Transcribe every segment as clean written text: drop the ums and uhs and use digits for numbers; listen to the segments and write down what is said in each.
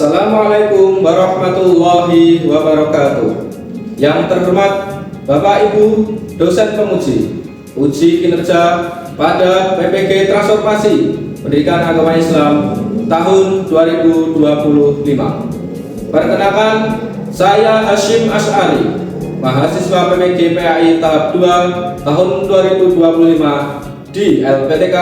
Assalamualaikum warahmatullahi wabarakatuh. Yang terhormat Bapak Ibu dosen penguji uji kinerja pada PPG Transformasi Pendidikan Agama Islam tahun 2025. Perkenalkan, saya Hashim Asy'ari, mahasiswa PPG PAI tahap 2 tahun 2025 di LPTK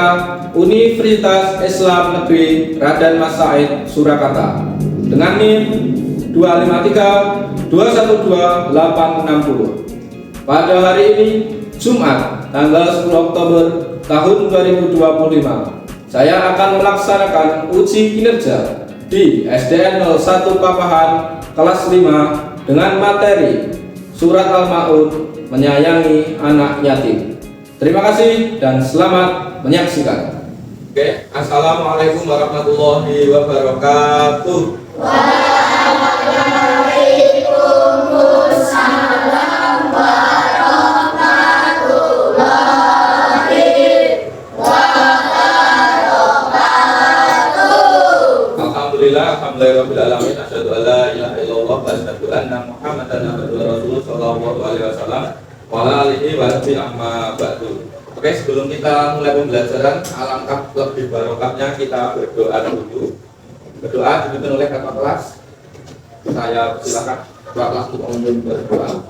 Universitas Islam Negeri Raden Mas Said Surakarta dengan NIM 253212860. Pada hari ini Jumat tanggal 10 Oktober tahun 2025, saya akan melaksanakan uji kinerja di SDN 01 Papahan kelas 5 dengan materi Surat Al-Ma'un menyayangi anak yatim. Terima kasih dan selamat menyaksikan. Oke, assalamualaikum warahmatullahi wabarakatuh. Waalaikumsalam warahmatullahi wabarakatuh. Alhamdulillahirabbil alamin. Asyhadu an la ilaha illallah wa asyhadu anna Muhammadan abduhu wa rasuluhu sallallahu alaihi wasallam wa ala alihi wa sahbihi amma ba'du. Oke, sebelum kita mulai pembelajaran, alangkah lebih barokahnya kita berdoa dulu. Berdoa dipimpin oleh kakak kelas. Saya silakan kakak kelas untuk memimpin berdoa.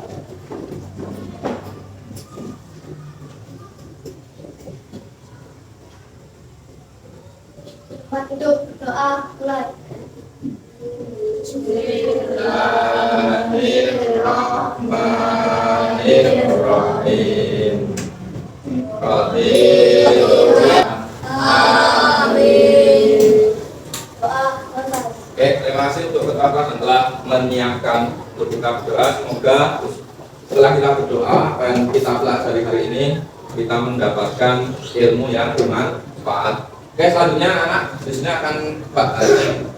Waktu doa mulai. Bismillahirrahmanirrahim. Amin. Doa mulai. Oke, terima kasih untuk ketua kelas yang telah menyiapkan untuk kita berdoa. Semoga setelah kita berdoa, apa yang kita pelajari hari ini, kita mendapatkan ilmu yang bermanfaat. Oke, selanjutnya anak di sini akan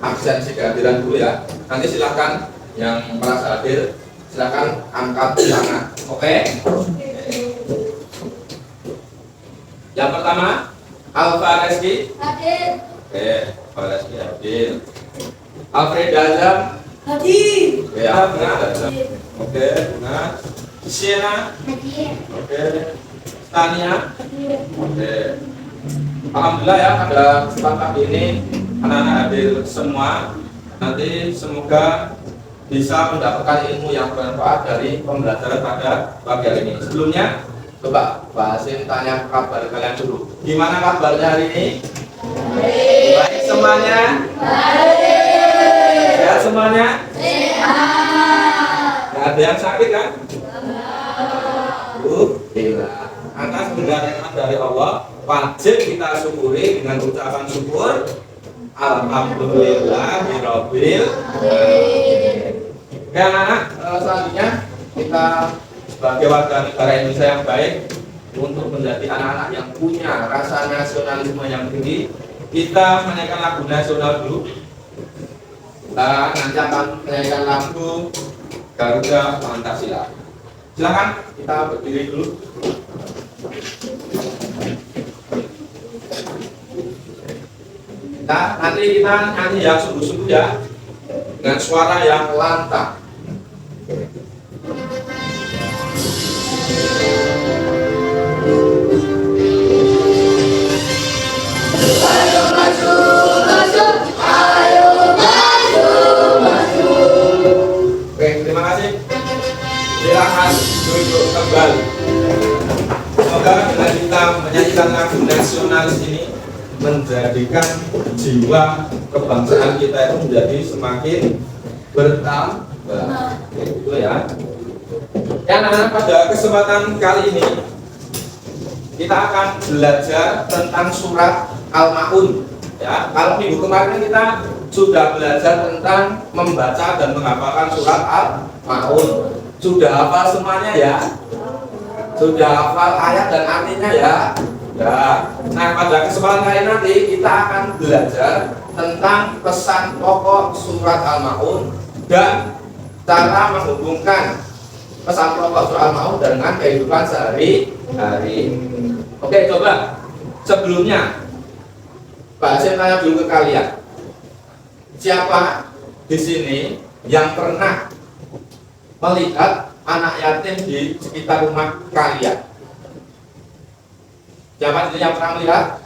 absensi kehadiran dulu ya. Nanti silakan yang merasa hadir, silakan angkat tangan. Oke. Yang pertama, Alfa Reski. Hadir. Oke, Alfa Reski hadir. Alfred Azam. Hadir. Oke, Alfred Azam. Oke, nah, Siena. Hadir. Oke, Tania. Hadir. Oke. Alhamdulillah ya, pada kesempatan ini anak-anak hadir semua. Nanti semoga bisa mendapatkan ilmu yang bermanfaat dari pembelajaran pada pagi hari ini. Sebelumnya, coba Pak Hasim tanya kabar kalian dulu. Gimana kabarnya hari ini? Baik semuanya? Baik. Sehat semuanya? Sehat. Gak ada yang sakit kan? Alhamdulillah. Atas segala nikmat dari Allah, wajib kita syukuri dengan ucapan syukur. Alhamdulillahirabbil alamin. Oke anak-anak, selanjutnya kita sebagai warga negara Indonesia yang baik, untuk menjadi anak-anak yang punya rasa nasionalisme yang tinggi, kita menyanyikan lagu nasional dulu. Kita nanti akan menyanyikan lagu Garuda Pancasila. Silakan kita berdiri dulu. Nanti kita nyanyi yang sungguh-sungguh ya, dengan suara yang lantang. Ayo maju, maju. Ayo maju, maju. Oke, terima kasih. Silakan duduk kembali. Semoga dengan kita menyanyikan lagu nasionalis ini menjadikan jiwa kebangsaan kita itu menjadi semakin bertambah. Itu ya. Ya, anak-anak, pada kesempatan kali ini kita akan belajar tentang surat Al-Ma'un. Ya, kalau minggu kemarin kita sudah belajar tentang membaca dan menghafalkan surat Al-Ma'un. Sudah hafal semuanya ya? Sudah hafal ayat dan artinya ya? Ya. Nah, pada kesempatan kali nanti kita akan belajar tentang pesan pokok surat Al-Ma'un dan cara menghubungkan pesan pokok surat Al-Ma'un dengan kehidupan sehari-hari. Oke, coba sebelumnya Pak Hasim tanya dulu ke kalian, siapa di sini yang pernah melihat anak yatim di sekitar rumah kalian? Siapa yang pernah melihat?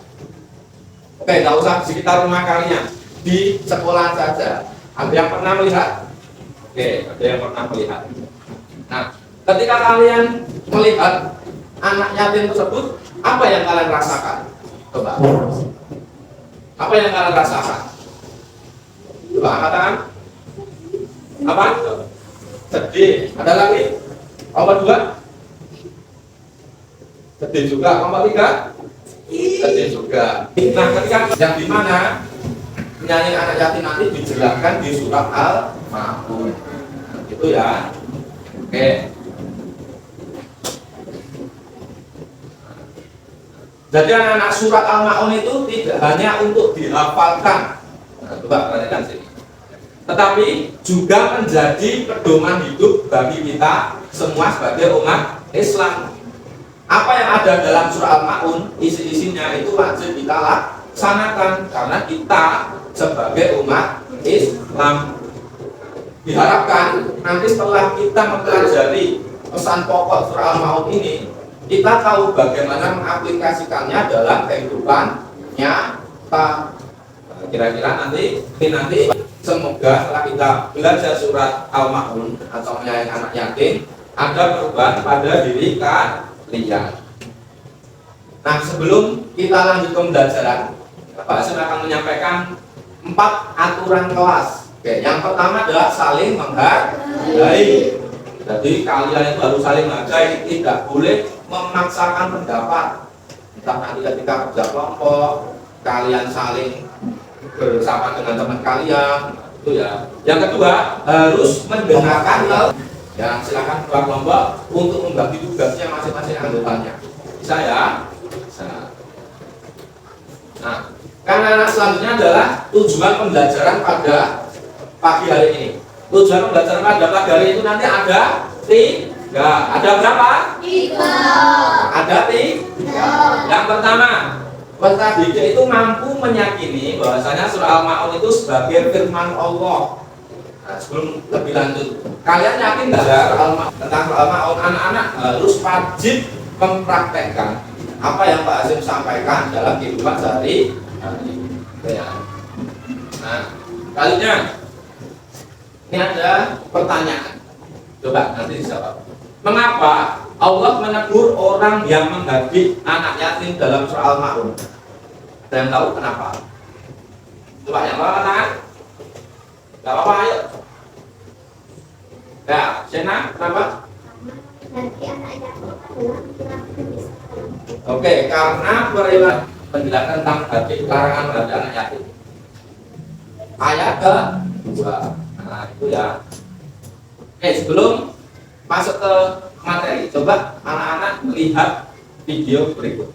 Oke, nggak usah di sekitar rumah kalian, di sekolah saja. Ada yang pernah melihat? Oke, ada yang pernah melihat. Nah, ketika kalian melihat anak yatim tersebut, apa yang kalian rasakan? Coba. Apa yang kalian rasakan? Coba katakan. Apa? Sedih. Ada lagi? Nomor 2? Sedih juga. Nomor 3? Sedih juga. Nah, ketika yang dimana penyanyi anak yatim nanti dijelaskan di surat Al-Ma'un. Gitu ya. Oke. Jadi anak-anak surat Al-Ma'un itu tidak hanya untuk dihafalkan. Nah, coba perhatikan sini. Tetapi juga menjadi pedoman hidup bagi kita semua sebagai umat Islam. Apa yang ada dalam surah Al-Ma'un, isi-isinya itu wajib kita laksanakan karena kita sebagai umat Islam. Diharapkan nanti setelah kita mempelajari pesan pokok surah Al-Ma'un ini, kita tahu bagaimana mengaplikasikannya dalam kehidupan nyata. Kira-kira nanti semoga setelah kita belajar surat Al-Ma'un atau menyayangi anak yatim, ada perubahan pada diri kalian. Nah, sebelum kita lanjut ke pembelajaran, Pak Hasim akan menyampaikan 4 aturan kelas. Oke, yang pertama adalah saling menghargai. Jadi kalian itu harus saling menghargai, tidak boleh memaksakan pendapat. Entah nanti ketika kerja kelompok, kalian saling bersama dengan teman kalian, itu ya. Yang kedua, harus mendengarkan. Ya, silakan ketua kelompok untuk membagi tugasnya masing-masing anggotanya. Bisa ya? Bisa. Nah, karena selanjutnya adalah tujuan pembelajaran pada pagi hari ini. Tujuan pembelajaran pada pagi hari itu nanti ada 3. Ada berapa? 3. Ada 3. Yang pertama, peserta didik itu mampu meyakini bahwasanya surah Al-Ma'un itu sebagai firman Allah. Nah, sebelum lebih lanjut, kalian yakin nggak tentang surah Al-Ma'un? Anak-anak harus wajib mempraktekkan apa yang Pak Hasim sampaikan dalam kehidupan sehari-hari. Nah, kalinya ini ada pertanyaan. Coba nanti dijawab. Mengapa Allah menegur orang yang menghardik anak yatim dalam surah Al-Ma'un? Ada yang tahu kenapa? Coba yang bawa tangan. Gak apa-apa, ayo. Ya, Sena, kenapa? Nanti anak yatim adalah laki-laki. Oke, karena perilaku penjelasan tentang hardik larangan pada anak yatim. Ayat ke-2. Nah, itu ya. Oke, sebelum masuk ke materi, coba anak-anak melihat video berikut.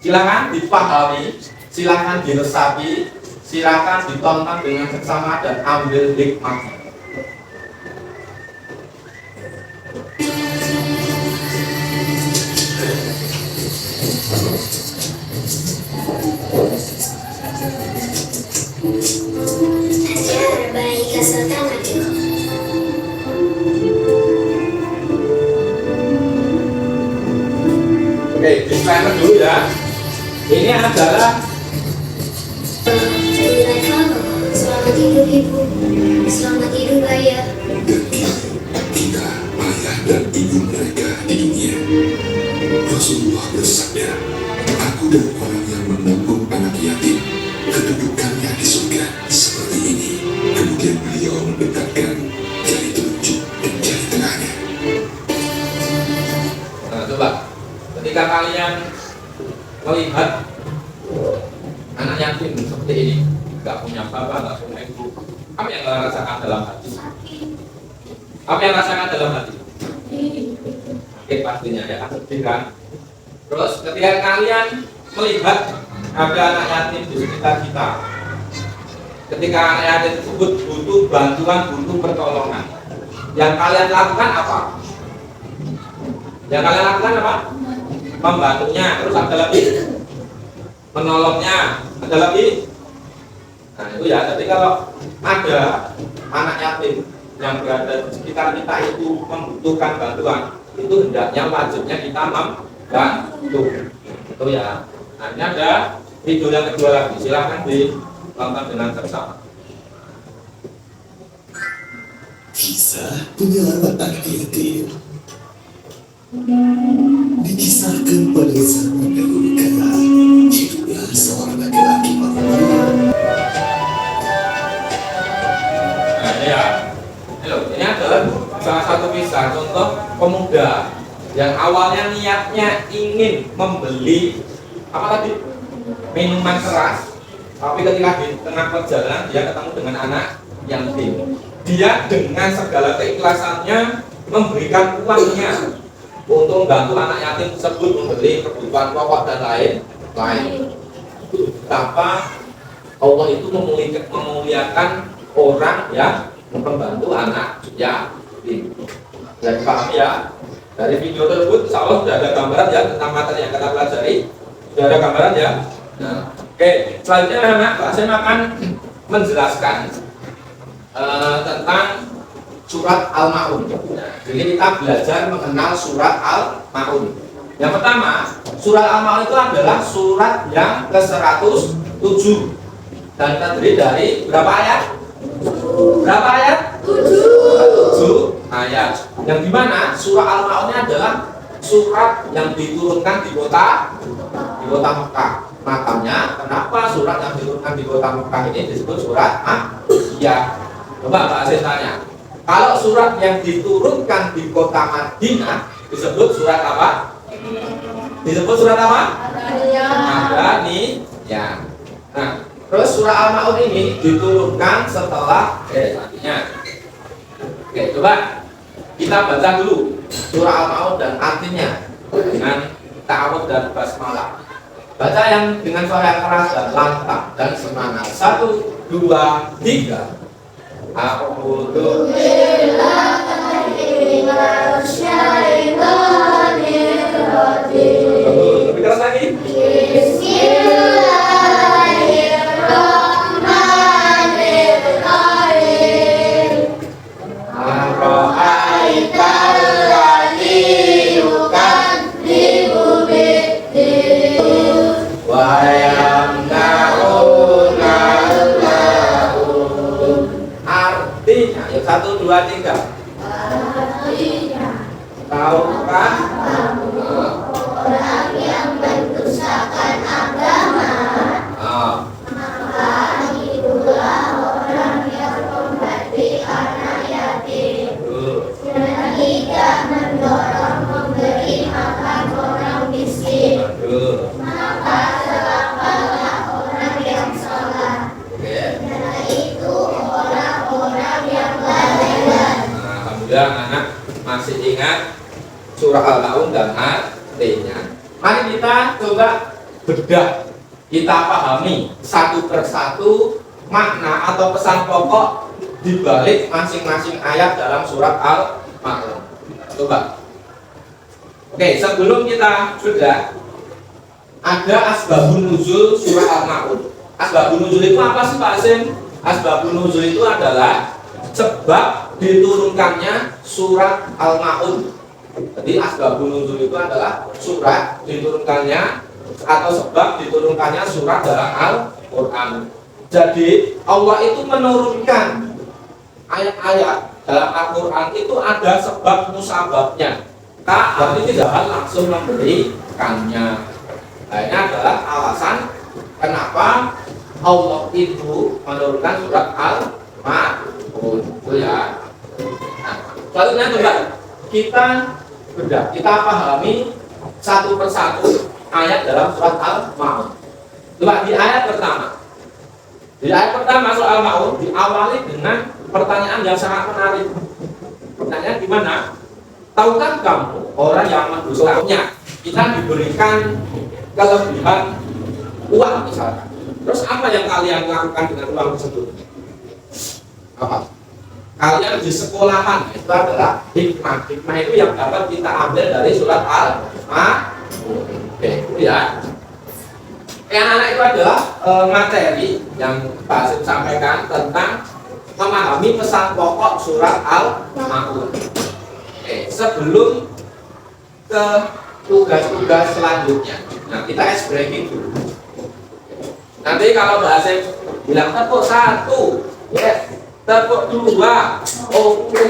Silakan dipahami, silakan diresapi, silakan ditonton dengan seksama dan ambil hikmahnya. Ajar baik asalkan adil. Oke, disclaimer dulu ya. Ini adalah Selamat tidur ibu, selamat tidur ayah. Dan kita ayah dan ibu mereka di dunia. Rasulullah bersabda, aku dan orang yang menanggung anak yatim, kedudukannya di surga seperti ini. Kemudian beliau mendekatkan jari telunjuk dan jari tengahnya. Nah, coba ketika kalian melihat anak yatim seperti ini, nggak punya bapak, nggak punya ibu, apa yang kalian rasakan dalam hati? Apa yang rasakan dalam hati? Oke, pastinya ya, sedih kan? Terus ketika kalian melihat ada anak yatim di sekitar kita, ketika anak yatim tersebut butuh bantuan, butuh pertolongan, yang kalian lakukan apa? Yang kalian lakukan apa? Membantunya. Terus ada lagi? Menolongnya. Ada lagi? Nah itu ya, jadi kalau ada anak yatim yang berada di sekitar kita itu membutuhkan bantuan, itu hendaknya wajibnya kita membantu. Itu ya. Nah ini ada video yang kedua lagi, silahkan ditonton dengan bersama. Kisah penyelamat anak yatim dikisahkan pada zaman dahulu kala. Hiduplah seorang laki-laki mampu. Nah ini ya, ini adalah salah satu kisah contoh pemuda yang awalnya niatnya ingin membeli apa tadi, minuman keras, tapi ketika di tengah perjalanan dia ketemu dengan anak yatim. Dia dengan segala keikhlasannya memberikan uangnya untuk membantu anak yatim tersebut membeli kebutuhan pokok dan lain-lain. Betapa Allah itu memuliakan orang yang membantu anak yatim. Jadi paham ya? Dari video tersebut insya Allah sudah ada gambaran ya tentang materi yang kita pelajari. Sudah ada gambaran ya? Nah, oke, selanjutnya anak saya akan menjelaskan tentang surat Al-Ma'un. Nah, jadi kita belajar mengenal surat Al-Ma'un. Yang pertama, surat Al-Ma'un itu adalah surat yang ke-107 dan terdiri dari berapa ayat? Berapa ayat? 7 ayat. Yang dimana surah Al-Ma'un adalah surat yang diturunkan di kota Mekah. Makanya kenapa surat yang diturunkan di kota Mekah ini disebut surat Makkiyah? Coba Pak Aziz tanya, kalau surat yang diturunkan di kota Madinah disebut surat apa? Disebut surat apa? Madaniyah. Nah, terus surah Al-Ma'un ini diturunkan setelah artinya. Oke, coba kita baca dulu surah Al-Ma'un dan artinya dengan ta'awudz dan basmalah. Baca yang dengan suara yang keras dan lantang dan semangat. 1, 2, 3. A'udzu billahi minasyaitonir rajim. Lebih keras lagi. Bismillahirrahmanirrahim. Ara'aital ladzi yukadzibu bid-din wa yamna'una artinya, yuk 1, 2, 3. Tahukah orang yang mendustakan agama? Maka itulah orang yang memberi anak yatim dan tidak mendorong memberi makan orang miskin. Maka celakalah orang yang salah. Yaitu orang-orang yang lalai. Alhamdulillah anak masih ingat surah Al-Ma'un dan artinya. Mari kita coba bedah, kita pahami satu persatu makna atau pesan pokok di balik masing-masing ayat dalam surat Al-Ma'un. Coba. Oke, sebelum kita sudah ada asbabun nuzul surah Al-Ma'un. Asbabun nuzul itu apa sih Pak Azim? Asbabun nuzul itu adalah sebab diturunkannya surat Al-Ma'un. Jadi asbabun nuzul itu adalah surat diturunkannya atau sebab diturunkannya surat dalam Al-Qur'an. Jadi Allah itu menurunkan ayat-ayat dalam Al-Qur'an itu ada sebab musababnya. Berarti tidak langsung memberikannya. Nah, ini adalah alasan kenapa Allah itu menurunkan surat Al-Ma'un. Itu ya. Nah, selanjutnya coba kita bedah, kita pahami satu persatu ayat dalam surat Al-Ma'un. Coba di ayat pertama. Di ayat pertama surah Al-Ma'un diawali dengan pertanyaan yang sangat menarik. Pertanyaan gimana? Tahukah kamu orang yang mendustakannya? Kita diberikan kelebihan uang misalkan. Terus apa yang kalian lakukan dengan uang tersebut? Apa? Kalian di sekolahan itu adalah hikmah. Hikmah itu yang dapat kita ambil dari surat Al-Ma'un. Oke, ya. Yang anak itu adalah materi yang Pak Hasim sampaikan tentang memahami pesan pokok surat Al-Maun. Sebelum ke tugas-tugas selanjutnya, nah kita ice breaking dulu. Nanti kalau Pak Hasim bilang tepuk 1, yes, tepuk 2, oke,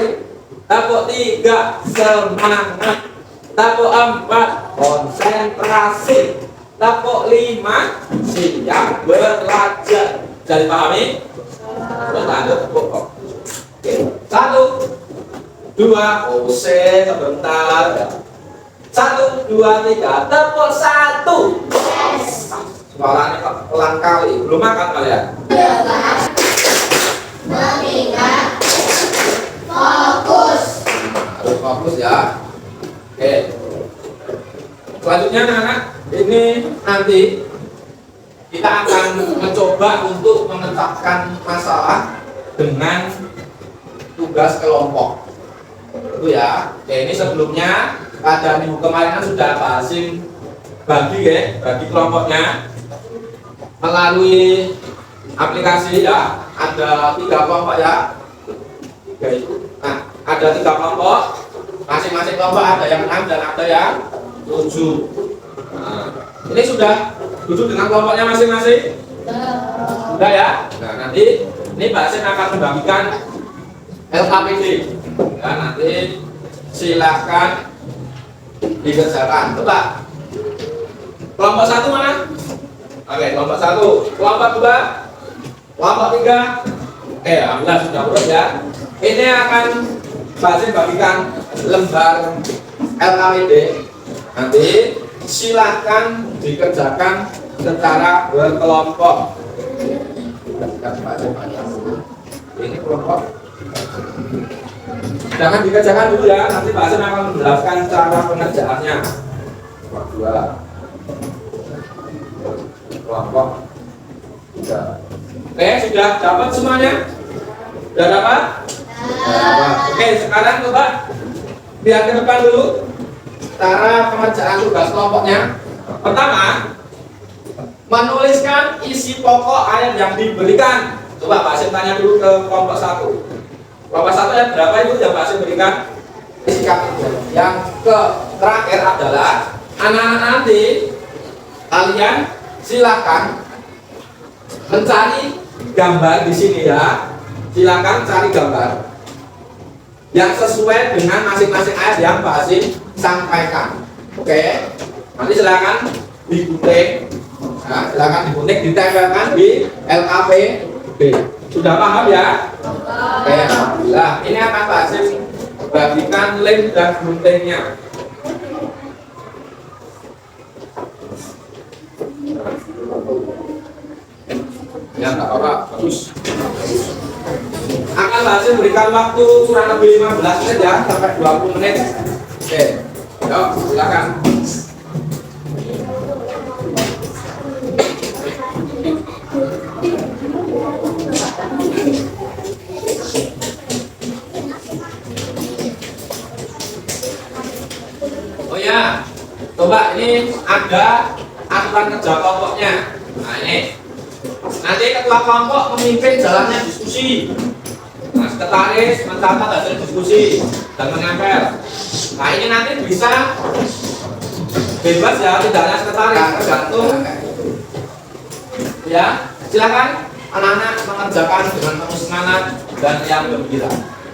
tepuk 3, semangat, tepuk 4, konsentrasi, tepuk 5, siap belajar. Jadi pahami? Lanjut tepuk. Oke, 1, 2, pause sebentar. 1, 2, 3, tepuk 1. Suaranya pelan kali. Belum makan kalian? Mengingat, fokus. Harus fokus ya. Oke. Selanjutnya anak-anak, ini nanti kita akan mencoba untuk memecahkan masalah dengan tugas kelompok. Itu ya. Oke, ini sebelumnya pada minggu kemarin kan sudah Pak Hasim bagi kelompoknya melalui aplikasi ya. Ada 3 kelompok ya. 3 itu. Nah, ada 3 kelompok. Masing-masing kelompok ada yang 6 dan ada yang 7. Nah, ini sudah duduk dengan kelompoknya masing-masing? Sudah ya. Nah, nanti ini Pak Hasim akan membagikan LKPD. Ya, nanti silakan dikerjakan. Coba. Kelompok 1 mana? Oke, kelompok 1. Kelompok 2. Kelompok 3. Oke, alhamdulillah sudah urut ya. Ini akan Pak Hasim bagikan lembar LKPD. Nanti silahkan dikerjakan secara berkelompok. Ini kelompok. Jangan dikerjakan dulu ya. Nanti Pak Hasim akan menjelaskan cara pengerjaannya. Kelompok 2. Kelompok 3. Oke, sudah dapat semuanya? Sudah dapat? Oke, sekarang coba lihat ke depan dulu cara pengerjaan tugas kelompoknya. Pertama, menuliskan isi pokok ayat yang diberikan. Coba Pak Hasim tanya dulu ke kelompok 1. Kelompok 1 ayat berapa itu yang Pak Hasim berikan? Isi kapten. Yang terakhir adalah anak-anak nanti kalian silakan mencari gambar di sini ya. Silakan cari gambar yang sesuai dengan masing-masing ayat yang Pak Hasim sampaikan. Oke. Nanti silakan digunting. Nah, silakan digunting, ditempelkan di LKPD. Sudah paham ya? Oke. Alhamdulillah. Ini akan Pak Hasim bagikan link dan guntingnya. Ya, enggak apa-apa, bagus. Akan Pak Hasim berikan waktu kurang lebih 15 menit ya, sampai 20 menit. Oke, yuk silakan. Oh ya, coba ini ada aturan kerja kelompoknya. Nah ini. Nanti ketua kelompok memimpin jalannya diskusi. Nah, sekretaris mencatat hasil diskusi dan menempel. Nah, ini nanti bisa bebas ya, tidak hanya sekretaris, tergantung. Ya, silakan anak-anak mengerjakan dengan penuh semangat dan yang gembira.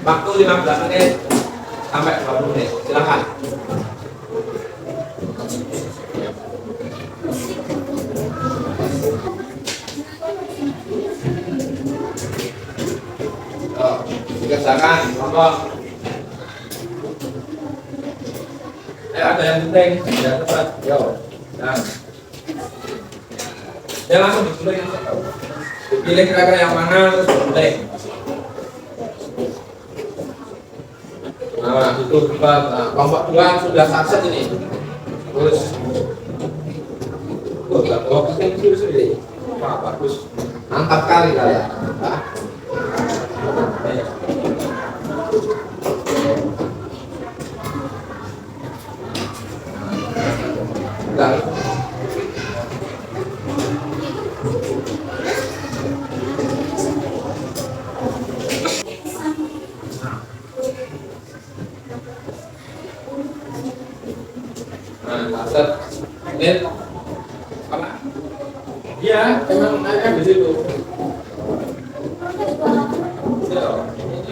Waktu 15 menit sampai 20 menit. Silakan. Dikerjakan kelompok. Ada yang penting, ya cepat, yo. Nah, ya langsung ditulis. Dipilih kira-kira yang mana terus ditulis. Nah, itu cepat. Nah, kelompok 2 sudah sukses ini. Terus, kelompok penting sendiri. Wah, bagus. Mantap kali kalian. Nah. Nah, set. Ini apa? Iya, memang naiknya di situ. Ini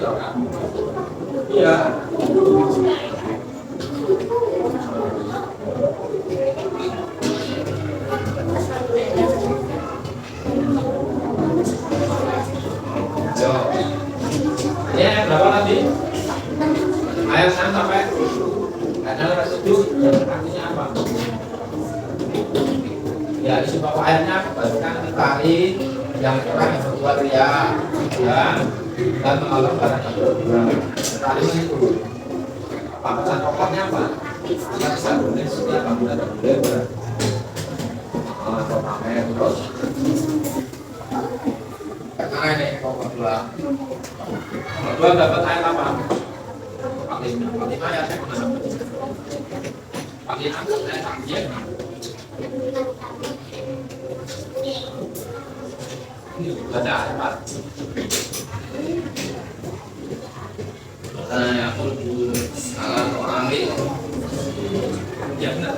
loh, Kak. Iya. Yo. Ini ayat berapa tadi? Ayat 6 sampai ayat 7 artinya apa? Ya, isi pokok ayatnya bagikan tari yang orang yang berbuat ria dan menolak barang yang berguna. Tari itu apa pesan pokoknya apa? Kita bisa boleh setiap bangunan dan boleh atau pamer terus. Karena ini pokok dua. Dua dapat ayat apa? 45 ayat yang mana? 46 ayat yang ini ada apa? Saya pun salah orang ini, ya benar.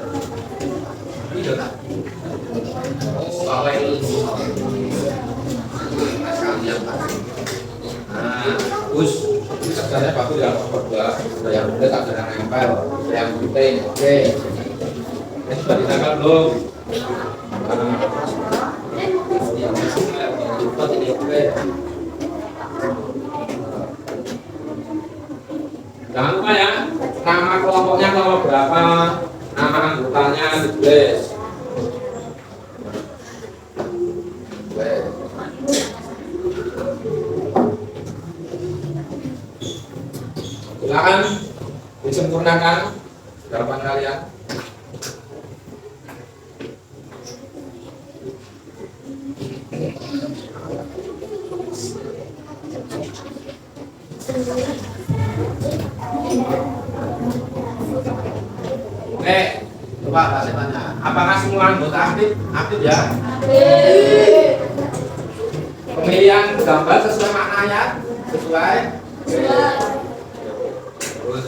Ini benar. Oh, bahwa itu sekalian. Nah, Gus, sebenarnya bagus ya, berdua. Yang udah tak ada nempel, yang penting, oke. Ini sudah ditangkap belum? Jangan lupa ya, nama kelompoknya kelompok berapa, nama anggotanya ditulis. Silakan disempurnakan jawaban kalian. Oke, coba saya tanya, apakah semua anggota aktif? Aktif ya? Pemilihan gambar sesuai maknanya? Sesuai? Terus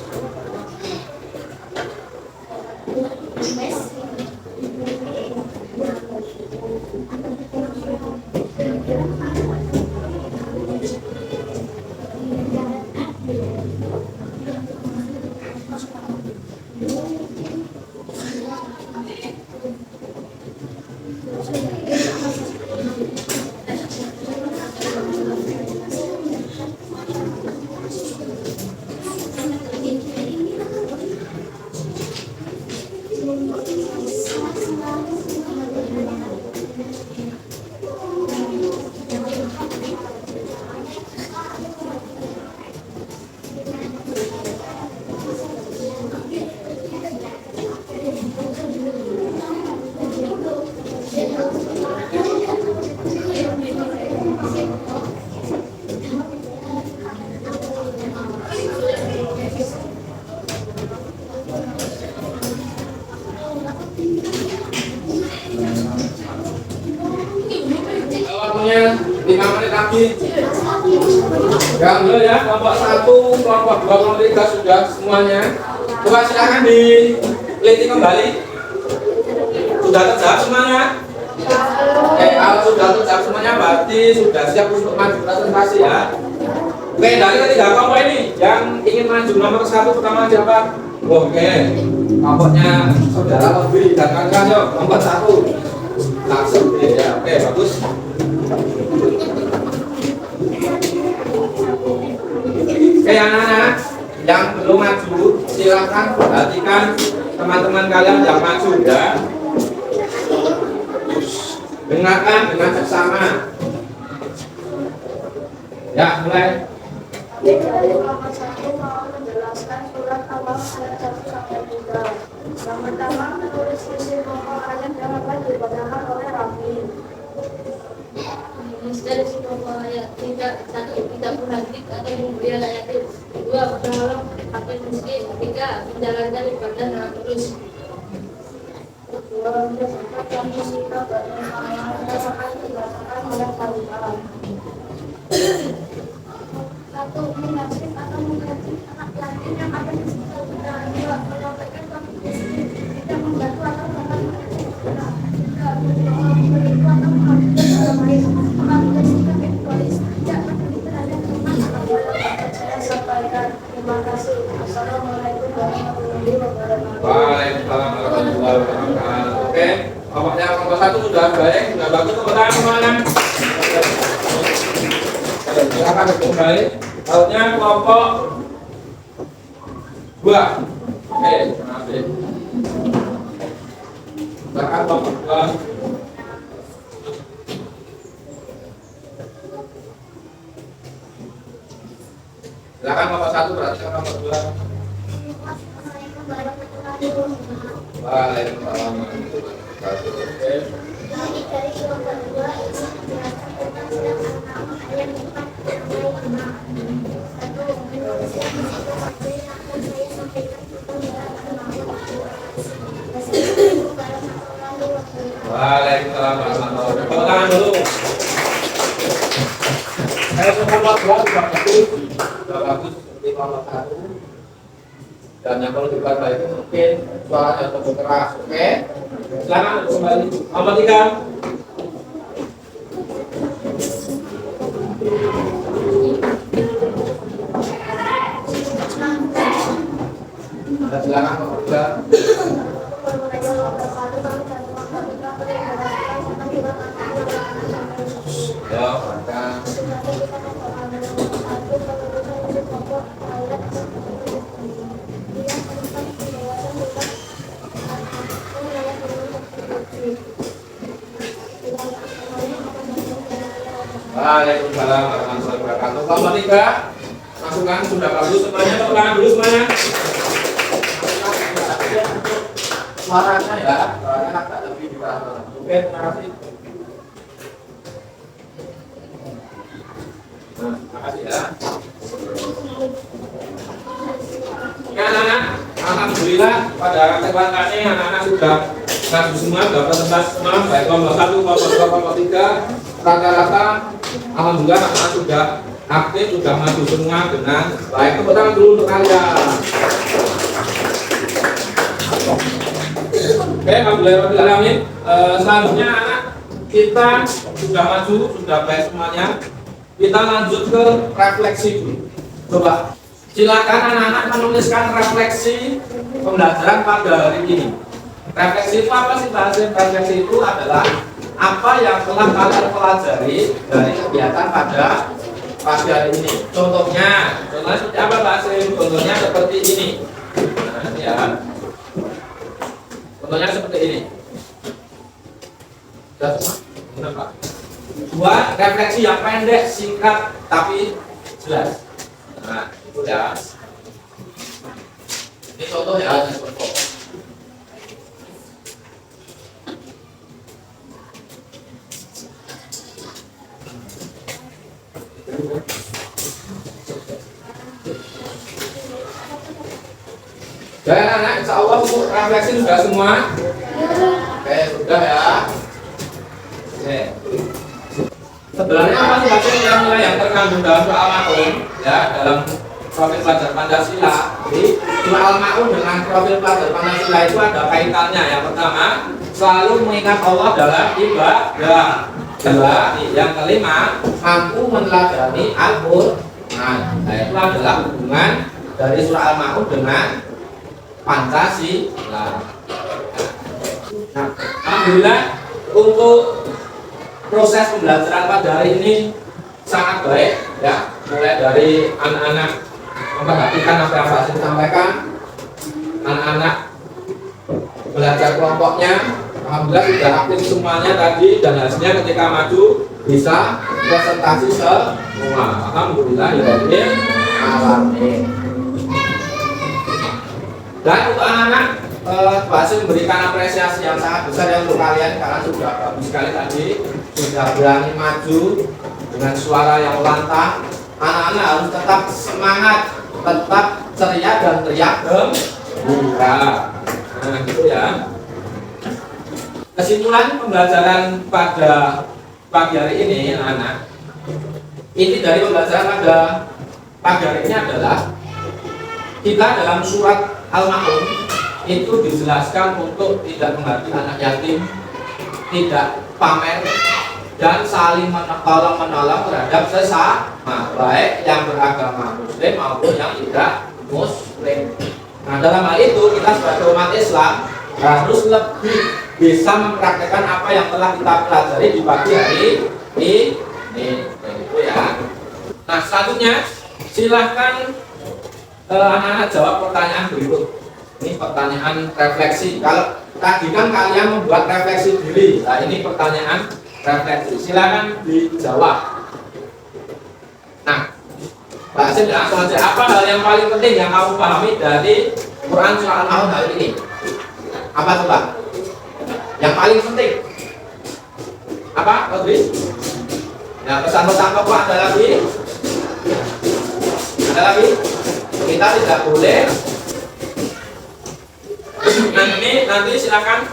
waktunya 5 menit lagi. Ya, dulu ya, kelompok 1, kelompok 2, kelompok 3 sudah semuanya. Coba silakan diteliti kembali. Sudah terjawab semuanya? Kalau sudah terjawab semuanya berarti sudah siap untuk maju presentasi ya. Oke, dari ketiga kelompok ini yang ingin maju nomor 1 pertama siapa? Oke, kelompoknya saudara lebih dan kakak yuk, kelompok 1 langsung ya. Oke, bagus. Oke, anak-anak yang belum maju silakan perhatikan teman-teman kalian yang maju ya. Dengarkan dengan seksama. Ya, mulai. Kelompok 1 mau menjelaskan surat awal ayat 1 sampai 3. Yang pertama, menulis isi pokok ayat yang akan dibacakan oleh Raffi. Dari si pokok ayat tidak berhenti atau memberi ayat 2 berhalang atau miskin 3 menjalankan ibadah dengan terus. Kedua, menjelaskan kami sikap dan yang akan dibacakan oleh Khalifah. 1. Menasib atau mengganti anak yatim yang akan disebut dengan 2. Menyampaikan kami tidak membantu kasih. Assalamualaikum warahmatullahi wabarakatuh. Waalaikumsalam warahmatullahi wabarakatuh. Oke, kelompoknya kelompok 1 sudah baik, sudah bagus. Tepuk tangan semuanya. Silakan kembali. Lautnya kelompok 2. Oke, terima kasih. Silakan kelompok 2. Silakan kelompok 1 berarti kelompok 2. Waalaikumsalam warahmatullahi wabarakatuh. Oke. Dari kelompok 2 ini menjelaskan tentang surat Al-Ma'un ayat 4-5. 1. Menurut siapa itu waktu yang akan saya sampaikan tentang surat Al-Ma'un. Wassalamualaikum warahmatullahi wabarakatuh. Waalaikumsalam warahmatullahi wabarakatuh. Tepuk tangan dulu. Saya kelompok 2 sudah bagus. Sudah bagus seperti kelompok 1. Dan yang perlu diperbaiki mungkin suaranya cukup keras. Oke. Silakan kembali. Kelompok 3. Silakan kelompok 3. Ya, maka Waalaikumsalam warahmatullahi wabarakatuh. Kelompok 3, masukan sudah bagus semuanya. Tepuk tangan dulu semuanya. Suaranya ya, suaranya agak lebih dikeras. Oke, terima kasih. Nah, terima kasih ya. Oke anak-anak, alhamdulillah pada kesempatan ini anak-anak sudah bagus semua, sudah presentasi semua, baik kelompok 1, kelompok 2, kelompok 3. Rata-rata alhamdulillah anak-anak sudah aktif, sudah maju semua dengan baik. Tepuk tangan dulu untuk kalian. Oke, alhamdulillah. Selanjutnya anak kita sudah maju, sudah baik semuanya. Kita lanjut ke refleksi dulu. Coba silakan anak-anak menuliskan refleksi pembelajaran pada hari ini. Refleksi itu apa sih bahasa? Refleksi itu adalah apa yang telah kalian pelajari dari kegiatan pada pagi hari ini. Contohnya seperti apa bahasa? Contohnya seperti ini. Nah, ya. Contohnya seperti ini. Sudah semua? Kenapa? Buat refleksi yang pendek, singkat, tapi jelas. Nah, itu ya. Ini contoh ya, ini contoh. Dan anak, insya Allah untuk refleksi sudah semua. Oke, sudah ya. Oke. Sebenarnya apa sih hasil nilai yang terkandung dalam surah Al-Ma'un ya, dalam profil pelajar Pancasila. Jadi surah Al-Ma'un dengan profil pelajar Pancasila itu ada kaitannya. Yang pertama, selalu mengingat Allah dalam ibadah. Yang kelima, mampu meneladani Al-Qur'an. Nah, itu adalah hubungan dari surah Al-Ma'un dengan Pancasila. Nah, alhamdulillah untuk proses pembelajaran pada hari ini sangat baik ya, mulai dari anak-anak memperhatikan apa yang saya sampaikan, anak-anak belajar kelompoknya, alhamdulillah sudah aktif semuanya tadi dan hasilnya ketika maju bisa presentasi semua. Alhamdulillah ya alamin. Dan untuk anak-anak Basim memberikan apresiasi yang sangat besar ya untuk kalian karena sudah bagus sekali tadi, sudah berani maju dengan suara yang lantang. Anak-anak harus tetap semangat, tetap ceria dan teriak gembira. Nah, gitu ya. Kesimpulan pembelajaran pada pagi hari ini, anak-anak, inti dari pembelajaran pada pagi hari ini adalah kita dalam surat Al-Ma'un itu dijelaskan untuk tidak menghargai anak yatim, tidak pamer, dan saling tolong menolong terhadap sesama, baik yang beragama Muslim maupun yang tidak Muslim. Nah, dalam hal itu kita sebagai umat Islam harus lebih bisa mempraktekkan apa yang telah kita pelajari di pagi hari ini. Begitu ya. Nah, selanjutnya silahkan anak-anak jawab pertanyaan berikut. Ini pertanyaan refleksi. Kalau tadi kan kalian membuat refleksi diri, nah ini pertanyaan refleksi. Silahkan dijawab. Nah, Pak Hasim langsung aja. Apa hal yang paling penting yang kamu pahami dari Quran surah Al-Maun hari ini? Apa coba? Yang paling penting? Apa, Rodri? Ya, pesan-pesan pokok ada lagi? Ada lagi? Kita tidak boleh. Nah, ini nanti silakan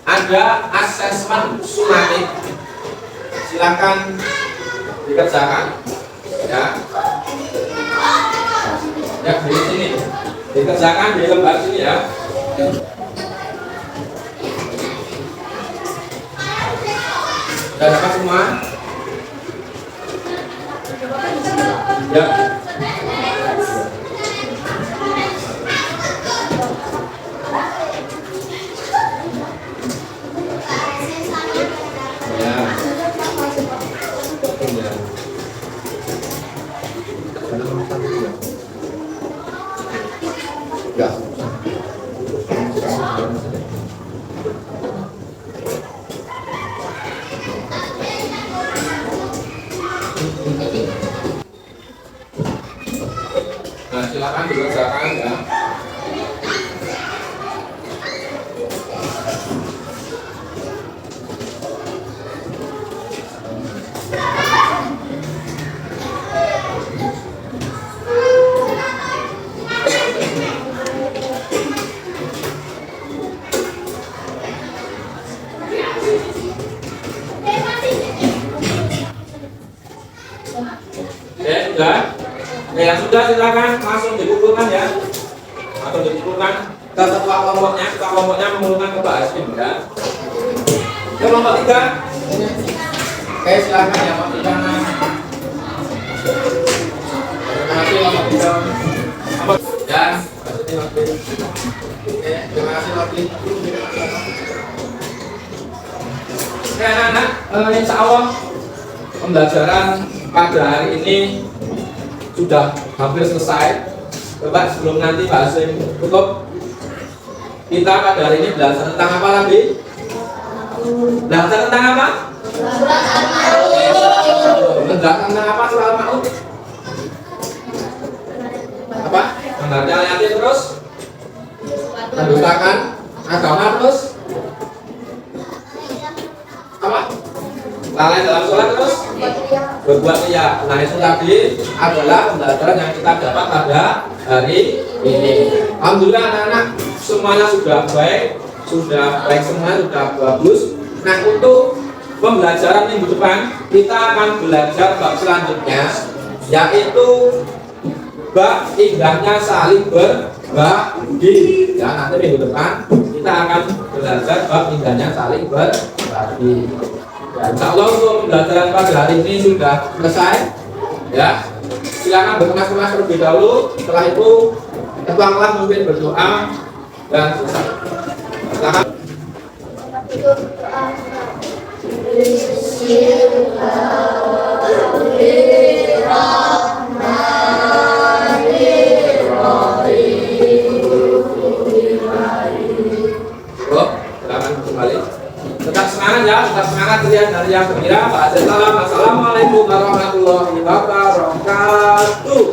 ada asesmen sumatif. Silakan dikerjakan. Ya. Ya, di sini. Dikerjakan di lembar sini ya. Sudah dapat semua? Ya. Ya. Nah, silakan dikerjakan ya. Sudah? Ya sudah, silakan langsung dikumpulkan ya. Atau dikumpulkan ke ketua kelompoknya. Ketua kelompoknya mengumpulkan ke Pak Hasim ya. Ke kelompok 3. Oke, silakan ya Pak Tiga. Terima kasih kelompok 3. Ya, oke, terima kasih Lotli. Oke anak-anak, insya Allah pembelajaran pada hari ini sudah hampir selesai. Coba sebelum nanti Pak Hasim tutup, kita pada hari ini belajar tentang apa lagi? Belajar tentang apa? Belajar tentang apa soal Maud? Apa? Membaca ayat terus, mendustakan agama terus, apa? Lalai dalam sholat terus berbuat riya. Nah, itu tadi adalah pembelajaran yang kita dapat pada hari ini. Alhamdulillah anak-anak semuanya sudah baik semua, sudah bagus. Nah, untuk pembelajaran minggu depan kita akan belajar bab selanjutnya, yaitu bab indahnya saling berbagi. Ya, nanti minggu depan kita akan belajar bab indahnya saling berbagi. Ya, insya Allah untuk pembelajaran pada hari ini sudah selesai. Ya, silakan berkemas-kemas terlebih dahulu. Setelah itu ketua kelas mungkin berdoa dan silakan. Silakan kembali. Tetap semangat ya, tetap semangat kalian dari yang gembira. Assalamualaikum warahmatullahi wabarakatuh.